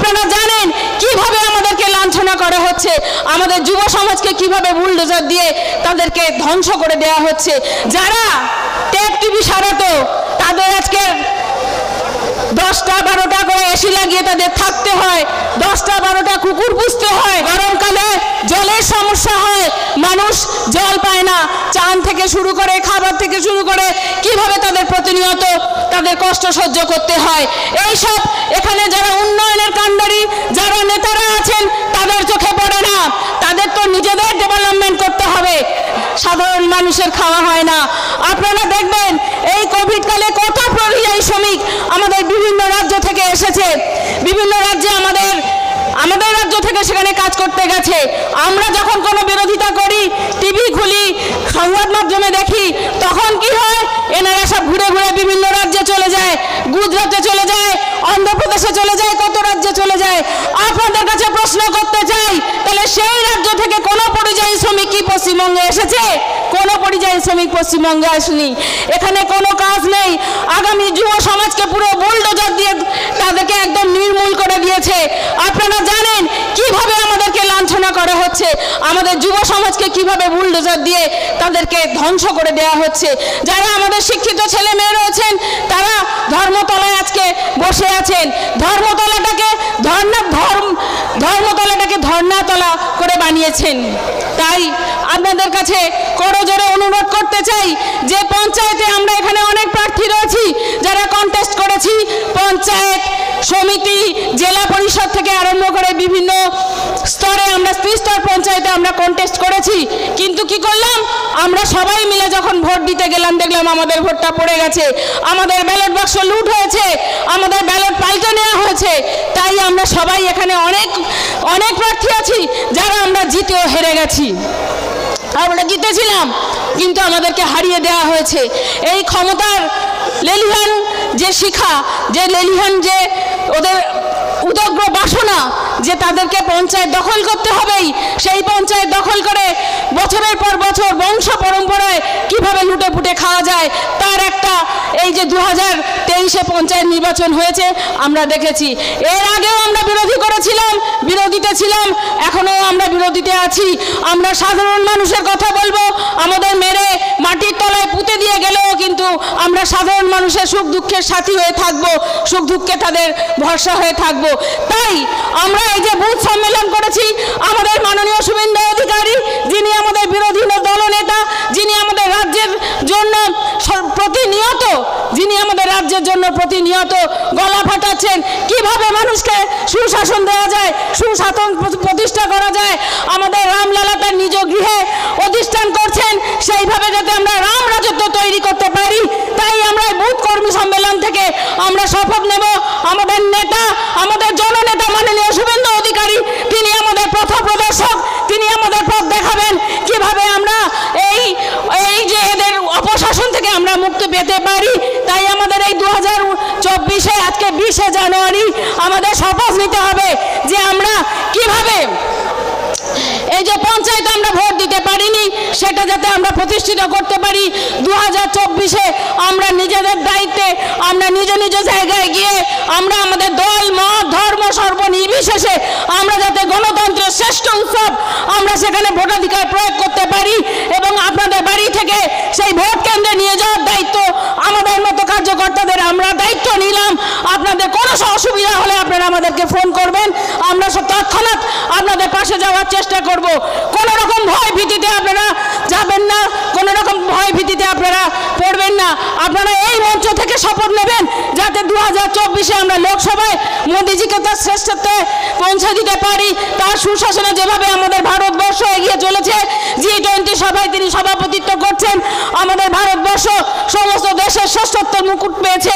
আপনারা জানেন কিভাবে আমাদেরকে লাঞ্ছনা করা হচ্ছে, আমাদের যুব সমাজকে কিভাবে বুলডোজার দিয়ে তাদেরকে ধ্বংস করে দেওয়া হচ্ছে। যারা ট্যাব টিভি সারাতো তাদের আজকে 10টা 12টা করে এসি লাগিয়ে তাদের থাকতে হয়, 10টা 12টা কুকুর পুষতে হয়, গরমকালে জলের সমস্যা হয়, মানুষ জল পায় না, চান থেকে শুরু করে খাবার থেকে শুরু করে কিভাবে তাদের প্রতিনিয়ত তাদের কষ্ট সহ্য করতে হয়। এইসব এখানে যারা উন্নয়নের কাণ্ডারি যারা নেতারা আছেন তাদের চোখে পড়ে না। তাদের তো নিজেদের ডেভেলপমেন্ট করতে হবে, সাধারণ মানুষের খাওয়া হয় না। আপনারা দেখবেন এই কোভিড কালে কত পরিযায়ী শ্রমিক আমাদের বিভিন্ন রাজ্য থেকে এসেছে, বিভিন্ন রাজ্যে আমাদের রাজ্য থেকে সেখানে কাজ করতে গেছে। আমরা যখন কোনো বিরোধিতা করি, টিভি খুলি, সংবাদ মাধ্যমে দেখি, তখন কি হয়, এনারা সব ঘুরে ঘুরে বিভিন্ন রাজ্যে চলে যায়, গুজরাটে চলে যায়, অন্ধ্রপ্রদেশে চলে যায়, কত রাজ্যে চলে যায়। আপনাদের কাছে প্রশ্ন করতে চাই, তাহলে সেই রাজ্য থেকে কোনো পরিযায়ী শ্রমিক কি পশ্চিমবঙ্গে এসেছে? কোনো পরিযায়ী শ্রমিক পশ্চিমবঙ্গে আসেনি। এখানে কোনো কাজ নেই। আগামী যুব সমাজকে পুরো বুলডোজার দিয়ে তাদেরকে একদম নির্মূল করে দিয়েছে। আপনারা জানেন কিভাবে আমাদেরকে লাঞ্ছনা করা হচ্ছে, আমাদের যুব সমাজকে কিভাবে বুলডোজার দিয়ে তাদেরকে ধ্বংস করে দেওয়া হচ্ছে। যারা আমাদের শিক্ষিত ছেলে মেয়ে রয়েছেন তারা ধর্মতলায় আজকে বসে আছেন, ধর্মতলাটাকে ধর্নাতলা করে বানিয়েছেন। তাই আপনাদের কাছে করজোরে অনুরোধ করতে চাই যে পঞ্চায়েতে আমরা এখানে অনেক প্রার্থী রয়েছি যারা কন্টেস্ট করেছি, পঞ্চায়েত সমিতি জেলা পরিষদ থেকে আরম্ভ করে বিভিন্ন স্তরে আমরা ত্রিস্তর পঞ্চায়েতে আমরা কন্টেস্ট করেছি। কিন্তু কি করলাম, আমরা সবাই মিলে যখন ভোট দিতে গেলাম দেখলাম আমাদের ভোটটা পড়ে গেছে, আমাদের ব্যালট বাক্স লুট হয়েছে, আমাদের ব্যালট পাল্টে নেওয়া হয়েছে। তাই আমরা সবাই এখানে অনেক প্রার্থী আছি যারা আমরা জিতেও হেরে গেছি। আমরা জিতেছিলাম কিন্তু আমাদেরকে হারিয়ে দেওয়া হয়েছে। এই ক্ষমতার লেলিহান যে শিখা, যে লেলিহান যে ওদের উদগ্র বাসনা যে তাদেরকে পঞ্চায়েত দখল করতে হবেই, সেই পঞ্চায়েত দখল করে বছরের পর বছর বংশ পরম্পরায় কিভাবে লুটে পুটে খাওয়া যায় তার একটা এই যে 2023-এ পঞ্চায়েত নির্বাচন হয়েছে আমরা দেখেছি। এর আগেও আমরা বিরোধী করেছিলাম, বিরোধীতে ছিলাম, এখনো আমরা বিরোধীতে আছি। আমরা সাধারণ মানুষের কথা বলবো, আমাদের মেরে মাটির তলায় পুঁতে দিয়ে গেলেও কিন্তু আমরা সাধারণ মানুষের সুখ দুঃখের সাথী হয়ে থাকবো, সুখ দুঃখে তাদের ভরসা হয়ে থাকবো। তাই আমরা এই যে বুথ সম্মেলন করেছি, আমাদের মাননীয় শুভেন্দু অধিকারী যিনি আমাদের বিরোধী দলনেতা, যিনি আমাদের রাজ্যের জন্য প্রতিনিয়ত গলা ফাটাচ্ছেন, কিভাবে মানুষকে সুশাসন দেওয়া যায়, সুশাসন প্রতিষ্ঠা করা যায়। আমাদের রামলালা তার নিজ গৃহে অধিষ্ঠান করছেন, সেইভাবে যাতে আমরা রাম রাজত্ব তৈরি করতে পারি। তাই আমরা বুথ কর্মী সম্মেলন থেকে আমরা শপথ নেব, আমাদের নেতা, আমাদের জননেতা মাননীয় শুভেন্দু অধিকারী তিনি আমাদের পথ প্রদর্শক, তিনি আমাদের পথ দেখাবেন কিভাবে আমরা এই যে এদের অপশাসন থেকে আমরা মুক্তি পেতে পারি। তাই আমাদের এই 2024-এ আজকে 20শে জানুয়ারি আমাদের শপথ নিতে হবে যে আমরা কিভাবে এই যে পঞ্চায়েতে আমরা ভোট দিতে পারিনি সেটা যাতে আমরা প্রতিষ্ঠিত করতে পারি। 2024-এ আমরা নিজেদের দায়িত্বে আমরা নিজ নিজ জায়গায় গিয়ে আমরা আমাদের দল মত ধর্ম সর্ব নির্বিশেষে আমরা যাতে গণতন্ত্রের শ্রেষ্ঠ উৎসব আমরা সেখানে ভোটাধিকার প্রয়োগ করতে পারি এবং আপনাদের বাড়ি থেকে সেই ভোট কেন্দ্রে নিয়ে যাওয়ার দায়িত্ব আমাদের মতো কার্যকর্তাদের আমরা দায়িত্ব নিলাম। আপনাদের কোনো অসুবিধা হলে আপনারা আমাদেরকে ফোন করবেন, আমরা তৎক্ষণাৎ আপনাদের পাশে যাওয়ার চেষ্টা করব। কোনো রকম ভয় ভীতিতে আপনারা যাবেন না, কোনো রকম ভয় ভীতিতে আপনারা পড়বেন না। আপনারা এই মঞ্চ থেকে শপথ নেবেন যাতে 2024-এ আমরা লোকসভায় মোদিজিকে তার শ্রেষ্ঠত্বে পৌঁছে দিতে পারি। তার সুশাসনে যেভাবে আমাদের ভারতবর্ষ এগিয়ে চলেছে, G20 সভায় তিনি সভাপতিত্ব করছেন, আমাদের ভারতবর্ষ সমস্ত দেশের শ্রেষ্ঠত্বের মুকুট পেয়েছে।